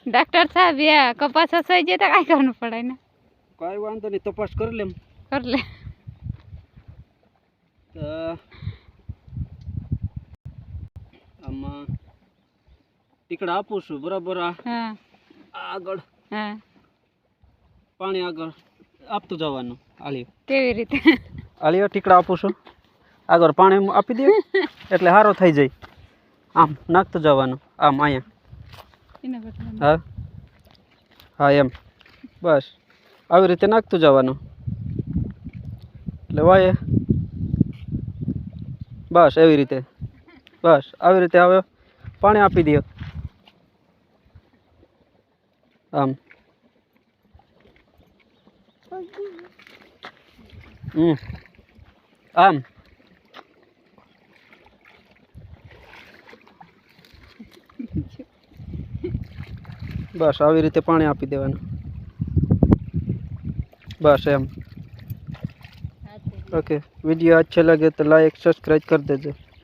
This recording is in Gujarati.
डॉक्टर साहब या कपास असायचे तर काय करणं पडाय ना काय वांधो नाही तपास करले करले આમાં ટીકડા આપું છું બરાબર આગળ પાણી આગળ આપતું જવાનું આળીઓ કેવી રીતે આળીઓ ટીકડા આપું છું આગળ પાણી આપી દે એટલે સારો થઈ જાય આમ નાખતું જવાનું આમ અહીંયા હા હા એમ બસ આવી રીતે નાખતું જવાનું એટલે વાય બસ એવી રીતે બસ આવી રીતે હવે પાણી આપી દો આમ આમ બસ આવી રીતે પાણી આપી દેવાનું બસ એમ ओके वीडियो अच्छा लगे तो लाइक सब्सक्राइब कर दीजिए।